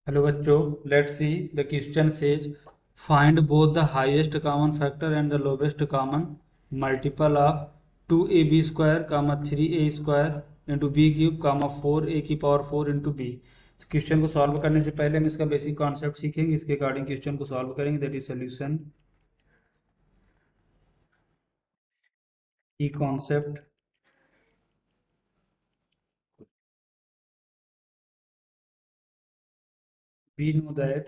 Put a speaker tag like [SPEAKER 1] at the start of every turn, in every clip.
[SPEAKER 1] Hello बच्चों, let's see the question says find both the highest common factor and the lowest common multiple of 2ab square comma 3a square into b cube comma 4a की power 4 into b. Question को solve करने से पहले हम इसका basic concept सीखेंगे, इसके according question को सॉल्व करेंगे। दैट इज सोल्यूशन की concept. we know that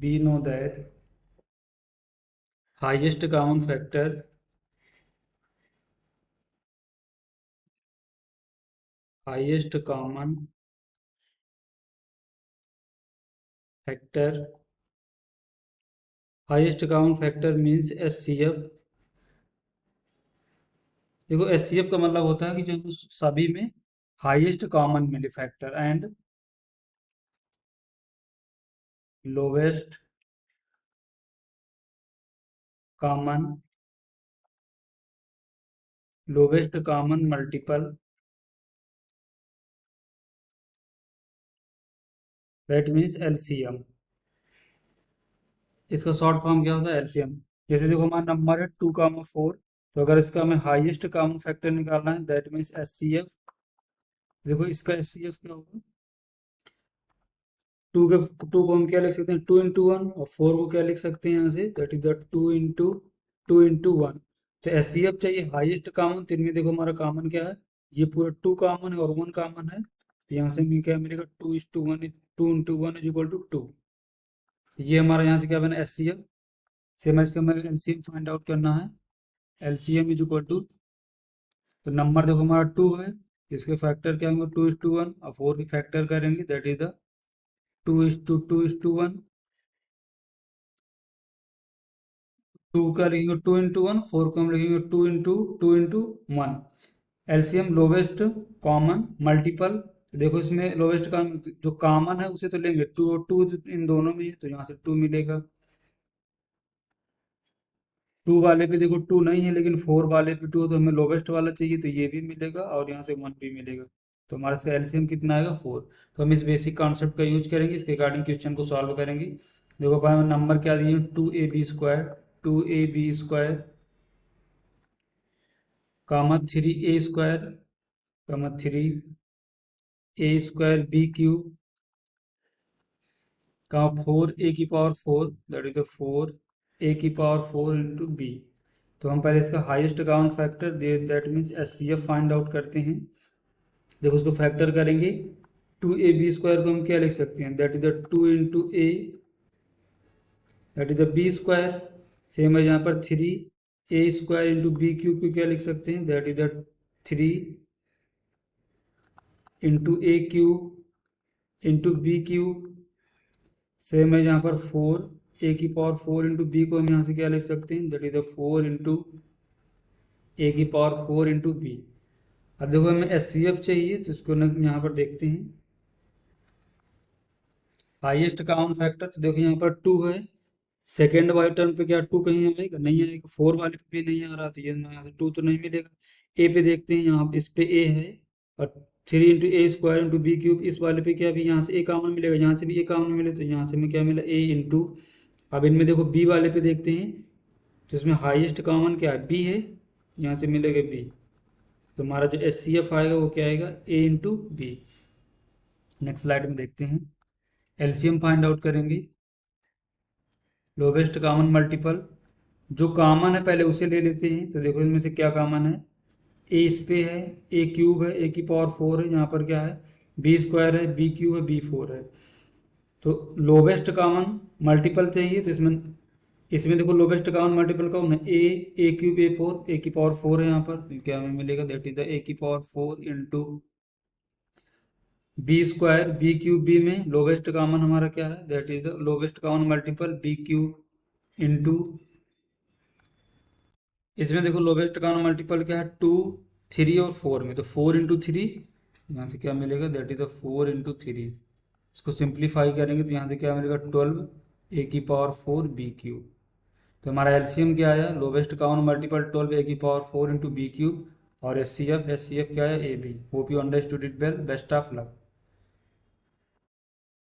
[SPEAKER 1] we know that highest common factor highest common factor highest common factor means HCF. देखो एचसीएफ का मतलब होता है कि जो सभी में हाईएस्ट कॉमन मिले factor and lowest common multiple, that means LCM. इसका शॉर्ट फॉर्म क्या होता है? एलसीएम। जैसे देखो हमारा नंबर है 2,4, तो अगर इसका हमें हाईएस्ट कॉमन फैक्टर निकालना है दैट मीन्स एचसीएफ। देखो इसका एचसीएफ क्या होगा? टू को हम क्या लिख सकते हैं? 2 into 1, और 4 को क्या लिख सकते हैं यहाँ से? That is the 2 into 1। तो एचसीएफ चाहिए हाईएस्ट कॉमन, तो इनमें देखो हमारा कॉमन क्या है? ये पूरा 2 कॉमन है और 1 कॉमन है, तो यहाँ से हमें क्या मिलेगा? 2:1, 2 into 1 इज इक्वल टू 2। ये हमारा यहाँ से क्या बना? एचसीएफ। सेम इसका हमें एलसीएम फाइंड आउट करना है। एलसीएम इज इक्वल टू, तो नंबर देखो हमारा 2 है, इसके फैक्टर क्या होंगे? 2:1, और 4 के फैक्टर करेंगे दैट इज द 2:2:1। 2 का लिखेंगे 2:1, 4 को हम लिखेंगे 2:2:1। LCM lowest common multiple. देखो इसमें लोवेस्ट का जो कॉमन है उसे तो लेंगे, टू और टू इन दोनों में है, तो यहाँ से 2 मिलेगा। 2 वाले पे देखो 2 नहीं है, लेकिन 4 वाले पे 2 है, तो हमें लोवेस्ट वाला चाहिए, तो ये भी मिलेगा और यहाँ से 1 भी मिलेगा। तो हमारा इसका एलसीएम कितना आएगा? 4। तो हम इस बेसिक कॉन्सेप्ट का यूज करेंगे, इसके अकॉर्डिंग क्वेश्चन को सॉल्व करेंगे। देखो भाई हमें नंबर क्या दिए? 2ab square, 2ab square comma 3a square comma 3a square b cube comma 4a की power 4, that is the 4a की पावर 4 इंटू बी। तो हम पहले इसका highest common factor they that means HCF find out करते हैं। देखो उसको फैक्टर करेंगे, 2ab स्क्वायर को हम क्या लिख सकते हैं? That is the 2 into a, that is the b square. Same है यहाँ पर 3a square into b cube को क्या लिख सकते हैं? That is the 3 into a cube into b cube. Same है यहाँ पर 4a की पावर 4 इंटू बी को हम यहाँ से क्या लिख सकते हैं? That is the 4 into a की पावर 4 इंटू बी। अब देखो हमें एचसीएफ चाहिए, तो इसको यहाँ पर देखते हैं हाईएस्ट कॉमन फैक्टर। तो देखो यहाँ पर 2 है, सेकेंड वाले टर्म पे क्या 2 कहीं आएगा? नहीं आएगा। 4 वाले पे भी नहीं आ रहा, तो ये यहाँ से 2 तो नहीं मिलेगा। ए पे देखते हैं, यहाँ इस पे ए है, और 3 into a square into b cube, इस वाले पे क्या भी यहाँ से ए कॉमन मिलेगा, यहाँ से भी ए कॉमन मिले, तो यहाँ से हमें क्या मिला? ए इंटू। अब इनमें देखो बी वाले पे देखते हैं, तो इसमें हाईएस्ट कॉमन क्या है? बी है, यहाँ से मिलेगा बी। तो हमारा जो एचसीएफ आएगा वो क्या आएगा? ए इंटू बी। नेक्स्ट स्लाइड में देखते हैं, एलसीएम फाइंड आउट करेंगे। लोवेस्ट कॉमन मल्टीपल, जो कॉमन है पहले उसे ले लेते हैं। तो देखो इनमें से क्या कॉमन है? ए इस पे है, ए क्यूब है, ए की पावर 4 है, यहाँ पर क्या है? बी स्क्वायर है, बी क्यूब है, बी 4 है। तो लोवेस्ट कॉमन मल्टीपल चाहिए, तो इसमें इसमें देखो लोवेस्ट कॉमन मल्टीपल कौन है? ए क्यूब ए 4, ए की पावर 4 है यहाँ पर, तो क्या हमें मिलेगा? दैट इज द ए की power 4 into b square, b cube b में लोवेस्ट कॉमन हमारा क्या है? That is the lowest common multiple b cube into, इसमें देखो लोवेस्ट कॉमन मल्टीपल क्या है? 2, 3 और 4 में, तो 4 इंटू 3, यहाँ से क्या मिलेगा? That is the 4 into 3। इसको सिंप्लीफाई करेंगे तो यहाँ से क्या मिलेगा? 12 ए की पावर 4 बी क्यूब। तो हमारा एलसीएम क्या आया? लोवेस्ट कॉमन मल्टीपल 12 ए की पावर 4 इंटू बी क्यूब, और एचसीएफ क्या है? A b. Hope you understood it well. Best of luck.